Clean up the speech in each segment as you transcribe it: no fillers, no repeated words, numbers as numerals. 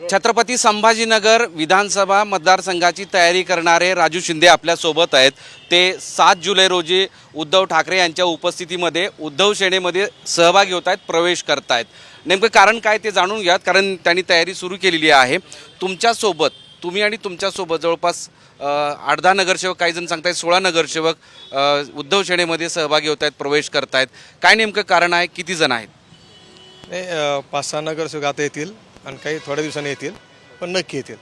छत्रपती संभाजीनगर विधानसभा मतदारसंघाची तयारी करणारे राजू शिंदे आपल्यासोबत आहेत। ते 7 जुलै रोजी उद्धव ठाकरे यांच्या उपस्थितीमध्ये उद्धव सेनेमध्ये सहभागी होत आहेत, प्रवेश करत आहेत। नेमकं कारण काय ते जाणून घ्यात, कारण त्यांनी तयारी सुरू केलेली आहे। तुमच्यासोबत तुम्ही आणि तुमच्यासोबत जवळपास 8-10 नगरसेवक, काही जण सांगतायत 16 नगरसेवक उद्धव सेनेमध्ये सहभागी होत आहेत, प्रवेश करत आहेत। काय नेमकं कारण आहे, किती जण आहेत? नाही, 5-6 नगरसेवक आता येतील आणि काही थोड्या दिवसांनी येतील, पण नक्की येतील।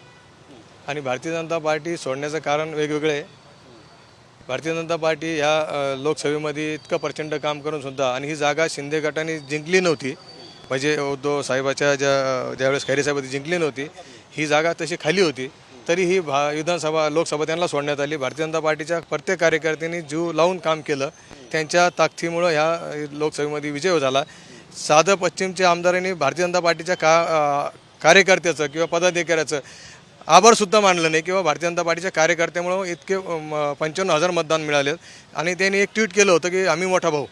आणि भारतीय जनता पार्टी सोडण्याचं कारण वेगवेगळे आहे। भारतीय जनता पार्टी ह्या लोकसभेमध्ये इतकं प्रचंड काम करून सुद्धा आणि ही जागा शिंदे गटाने जिंकली नव्हती, म्हणजे उद्धव साहेबाच्या ज्यावेळेस खैरे साहेब जिंकली नव्हती, ही जागा तशी खाली होती, तरी ही विधानसभा लोकसभा त्यांना सोडण्यात आली। भारतीय जनता पार्टीच्या प्रत्येक कार्यकर्त्यांनी जीव लावून काम केलं, त्यांच्या ताकदीमुळं ह्या लोकसभेमध्ये विजय झाला। साधं पश्चिमच्या आमदारांनी भारतीय जनता पार्टीच्या कार्यकर्त्याचं किंवा पदाधिकाऱ्याचं आभारसुद्धा मानलं नाही किंवा भारतीय जनता पार्टीच्या कार्यकर्त्यामुळं इतके 55,000 मतदान मिळाले। आणि त्यांनी एक ट्विट केलं होतं की आम्ही मोठा भाऊ।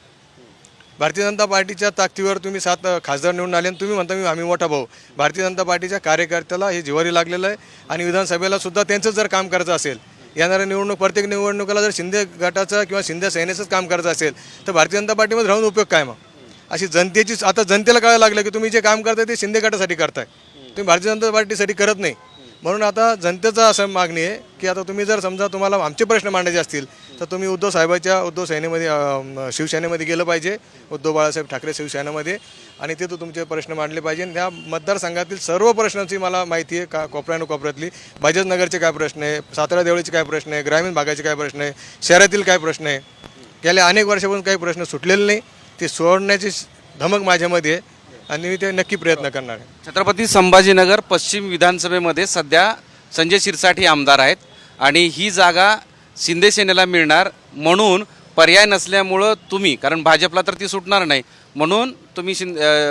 भारतीय जनता पार्टीच्या ताकदीवर तुम्ही 7 खासदार निवडून आले आणि तुम्ही म्हणता आम्ही मोठा भाऊ। भारतीय जनता पार्टीच्या कार्यकर्त्याला हे जिव्हारी लागलेलं आहे आणि विधानसभेला सुद्धा त्यांचं जर काम करायचं असेल, येणाऱ्या प्रत्येक निवडणुकीला जर शिंदे गटाचं किंवा शिंदे सेनेचंच काम करायचं असेल तर भारतीय जनता पार्टीमध्ये राहून उपयोग काय? मग अशी जनतेची आता जनतेला कळायला लागलं की तुम्ही जे काम करताय ते शिंदे गटासाठी करताय, तुम्ही भारतीय जनता पार्टीसाठी करत नाही। म्हणून आता जनतेचा असं मागणी आहे की आता तुम्ही जर समजा तुम्हाला आमचे प्रश्न मांडायचे असतील तर तुम्ही उद्धव सेनेमध्ये शिवसेनेमध्ये गेलं पाहिजे, उद्धव बाळासाहेब ठाकरे शिवसेनेमध्ये, आणि तिथं तुमचे प्रश्न मांडले पाहिजे। त्या मतदारसंघातील सर्व प्रश्नांची मला माहिती आहे, का कोपऱ्यानगरचे बाजनगरचे काय प्रश्न आहे, सातारा देवळीचे काय प्रश्न आहे, ग्रामीण भागाचे काय प्रश्न आहे, शहरातील काय प्रश्न आहे, गेल्या अनेक वर्षापासून काही प्रश्न सुटलेले नाही, ते सोडण्याची धमक माझ्यामध्ये आहे आणि मी ते नक्की प्रयत्न करणार आहे। छत्रपती संभाजीनगर पश्चिम विधानसभेमध्ये सध्या संजय शिरसाट आमदार आहेत आणि ही जागा शिंदे सेनेला मिळणार म्हणून पर्याय नसल्यामुळं तुम्ही, कारण भाजपला तर ती सुटणार नाही म्हणून तुम्ही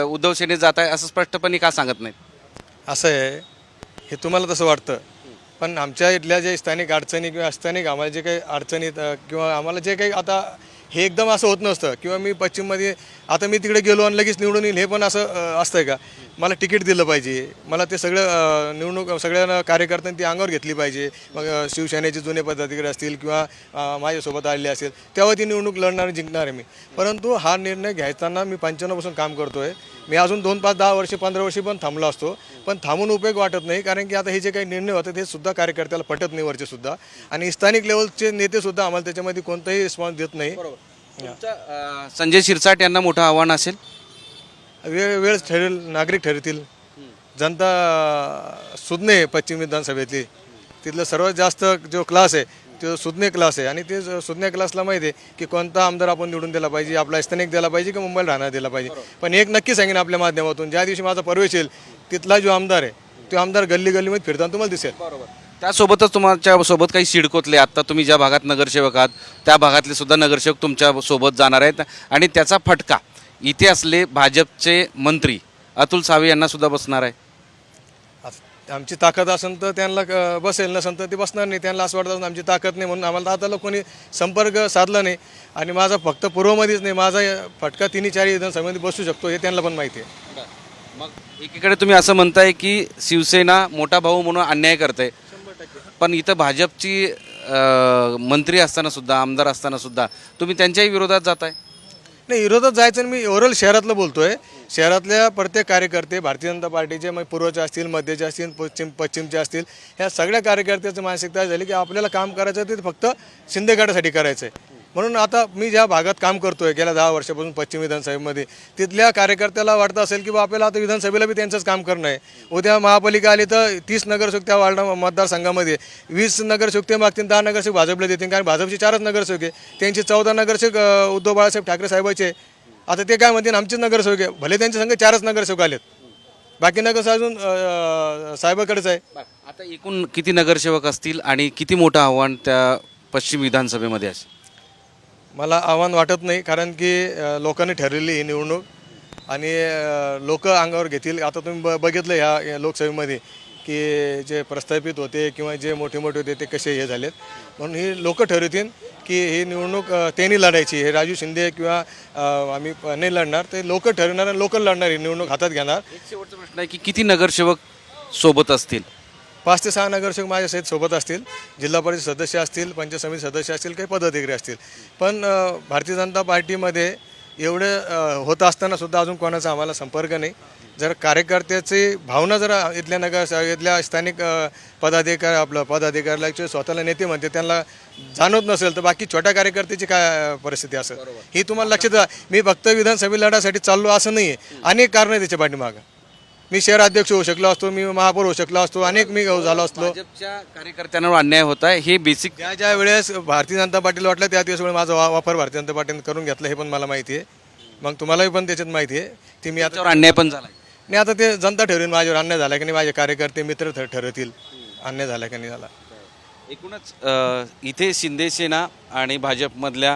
उद्धव सेनेत जात आहे असं स्पष्टपणे का सांगत नाहीत? असं आहे, हे तुम्हाला तसं वाटतं, पण आमच्या इथल्या जे स्थानिक अडचणी किंवा स्थानिक आम्हाला जे काही अडचणीत किंवा आम्हाला जे काही आता हे एकदम असं होत नसतं किंवा मी पश्चिममध्ये आता मी तिकडे गेलो आणि लगेच निवडून येईल, हे पण असं असतंय का? मला तिकीट दिलं पाहिजे, मला ते सगळं निवडणूक सगळ्या कार्यकर्त्यांनी ती अंगावर घेतली पाहिजे। मग शिवसेनेचे जुने पदाधिकारी असतील किंवा माझ्यासोबत आलेले असेल तेव्हा ती निवडणूक लढणार जिंकणार आहे मी। परंतु हा निर्णय घ्यायताना मी 95 पासून काम करतो आहे। मी अजून 2, 5, 10 वर्षे 15 वर्षी पण थांबलो असतो, पण थांबून उपयोग वाटत नाही, कारण की आता हे जे काही निर्णय होतात हे सुद्धा कार्यकर्त्याला पटत नाही वरचे सुद्धा, आणि स्थानिक लेवलचे नेते सुद्धा आम्हाला त्याच्यामध्ये कोणताही रिस्पॉन्स देत नाही। संजय शिरसाट यांना मोठं आव्हान असेल, वेळ ठरेल, नागरिक ठरतील, जनता सुज्ञ पश्चिम विधानसभेतली, तिथलं सर्वात जास्त जो क्लास आहे तो सुज्ञ क्लास आहे आणि ते सुज्ञ क्लासला माहिती आहे की कोणता आमदार आपण निवडून दिला पाहिजे, आपला स्थानिक दिला पाहिजे की मुंबईला राहणार दिला पाहिजे। पण एक नक्की सांगेन आपल्या माध्यमातून, ज्या दिवशी माझा प्रवेश येईल तिथला जो आमदार आहे तो आमदार गल्ली गल्लीमध्ये फिरताना तुम्हाला दिसेल। त्यासोबतच तुमच्यासोबत काही सिडकोतले, आत्ता तुम्ही ज्या भागात नगरसेवक आहात त्या भागातले सुद्धा नगरसेवक तुमच्यासोबत जाणार आहेत आणि त्याचा फटका इथे असले भाजपचे मंत्री अतुल सावे यांना सुद्धा बसणार आहे। आमची ताकद असेल तर त्यांना बसेल, नसेल तर ते बसणार नाही। त्यांना असं वाटतं आमची ताकद नाही म्हणून आम्हाला आता कोणी संपर्क साधला नाही, आणि माझा फक्त पूर्वमध्येच नाही, माझा फटका 3-4 विधानसभेमध्ये बसू शकतो हे त्यांना पण माहिती आहे। मग एकीकडे तुम्ही असं म्हणताय की शिवसेना मोठा भाऊ म्हणून अन्याय करते, पण इथं भाजपची मंत्री असताना सुद्धा, आमदार असताना सुद्धा तुम्ही त्यांच्याही विरोधात जाताय। नाही, विरोधात जायचं, मी ओव्हरऑल शहरातलं बोलतोय। शहरातल्या प्रत्येक कार्यकर्ते भारतीय जनता पार्टीचे, मग पूर्वचे असतील, मध्यचे असतील, पश्चिमचे असतील, ह्या सगळ्या कार्यकर्त्याची मानसिकता झाली की आपल्याला काम करायचं ते फक्त शिंदे गटासाठी करायचं आहे। म्हणून आता मी ज्या भागात काम करतोय गेल्या 10 वर्षापासून पश्चिम विधानसभेमध्ये, तिथल्या कार्यकर्त्याला वाटतं असेल की आपल्याला आता विधानसभेला बी त्यांचंच काम करणं आहे। उद्या महापालिका आली तर 30 नगरसेवक त्या मतदारसंघामध्ये 20 नगरसेवक ते मागतील, 10 नगरसेवक भाजपला देतील, कारण भाजपचे 4च नगरसेवक आहे, त्यांचे 14 नगरसेवक उद्धव बाळासाहेब ठाकरे साहेबाचे। आता ते काय म्हणतील आमचेच नगरसेवक आहे, भले त्यांच्या संघ 4च नगरसेवक आलेत, बाकी नगरसेवक अजून साहेबाकडेच आहे। आता एकूण किती नगरसेवक असतील आणि किती मोठं आव्हान त्या पश्चिम विधानसभेमध्ये असेल? मला आव्हान वाटत नाही, कारण की लोकांनी ठरलेली ही निवडणूक आणि लोक अंगावर घेतील। आता तुम्ही बघितलं ह्या लोकसभेमध्ये की जे प्रस्थापित होते किंवा जे मोठे होते ते कसे हे झालेत, म्हणून ही लोक ठरवतील की ही निवडणूक त्यांनी लढायची, हे राजू शिंदे किंवा आम्ही नाही लढणार, ते लोक ठरवणार आणि लोक लढणार, ही निवडणूक हातात घेणार। एक शेवटचा प्रश्न आहे की किती नगरसेवक सोबत असतील? 5 ते 6 नगरसेवक माझ्या सहित सोबत असतील, जिल्हा परिषद सदस्य असतील, पंचायत समिती सदस्य असतील, काही पदाधिकारी असतील. पण भारतीय जनता पार्टीमध्ये एवढे होत असताना सुद्धा अजून कोणाचा आम्हाला संपर्क नाही. जर कार्यकर्त्याची भावना जर इथल्या स्थानिक पदाधिकाऱ्याचे स्वतःला नेते म्हणते त्यांना जाणवत नसेल तर बाकी छोट्या कार्यकर्त्याची काय परिस्थिती असेल ही तुम्हाला लक्षात घ्या. मी फक्त विधानसभा लढासाठी चाललो असं नाही आहे. अनेक कारणं आहे त्याच्या पाठीमागं. मी शहराध्यक्ष होऊ शकलो असतो, मी महापौर होऊ शकलो असतो, अनेक मी झालो असतो. भाजपच्या कार्यकर्त्यांवर अन्याय होत आहे हे बेसिक. ज्या वेळेस भारतीय जनता पार्टीला वाटलं त्या दिवस माझा वापर भारतीय जनता पार्टीने करून घेतला हे पण मला माहिती आहे. मग तुम्हालाही पण त्याच्यात माहिती आहे की मी आता अन्याय पण झाला. नाही, आता ते जनता ठरवेल माझ्यावर अन्याय झाला की नाही, माझे कार्यकर्ते मित्र ठरवतील अन्याय झाला की नाही झाला. एकूणच इथे शिंदे सेना आणि भाजपमधल्या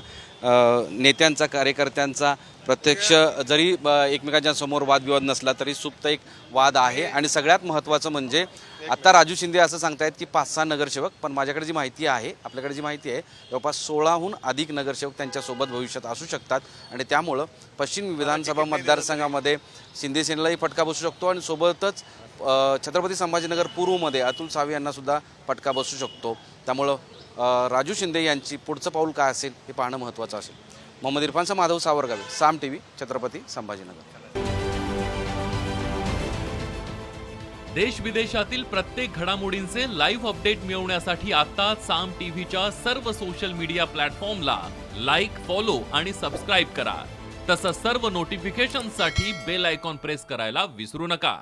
नेत्यांचा कार्यकर्त्यांचा प्रत्यक्ष जरी एकमेकांच्या समोर वादविवाद नसला तरी सुप्त एक वाद आहे. आणि सगळ्यात महत्त्वाचं म्हणजे आता राजू शिंदे असं सांगतायत की 5-6 नगरसेवक, पण माझ्याकडे जी माहिती आहे, आपल्याकडे जी माहिती आहे, जवळपास 16हून अधिक नगरसेवक त्यांच्यासोबत भविष्यात असू शकतात. आणि त्यामुळं पश्चिम विधानसभा मतदारसंघामध्ये शिंदे सेनेलाही फटका बसू शकतो आणि सोबतच छत्रपती संभाजीनगर पूर्वमध्ये अतुल सावे यांनासुद्धा फटका बसू शकतो. त्यामुळं राजू शिंदे यांची पुढचं पाऊल काय असेल हे पाहणं महत्त्वाचं असेल. मोहम्मद इरफानचा माधव सावरगावे, साम TV, छत्रपती संभाजीनगर. देश विदेशातील प्रत्येक घडामोडींचे लाईव्ह अपडेट मिळवण्यासाठी आता साम टीव्हीच्या सर्व सोशल मीडिया प्लॅटफॉर्मला लाईक, फॉलो आणि सबस्क्राईब करा. तसंच सर्व नोटिफिकेशनसाठी बेल आयकॉन प्रेस करायला विसरू नका.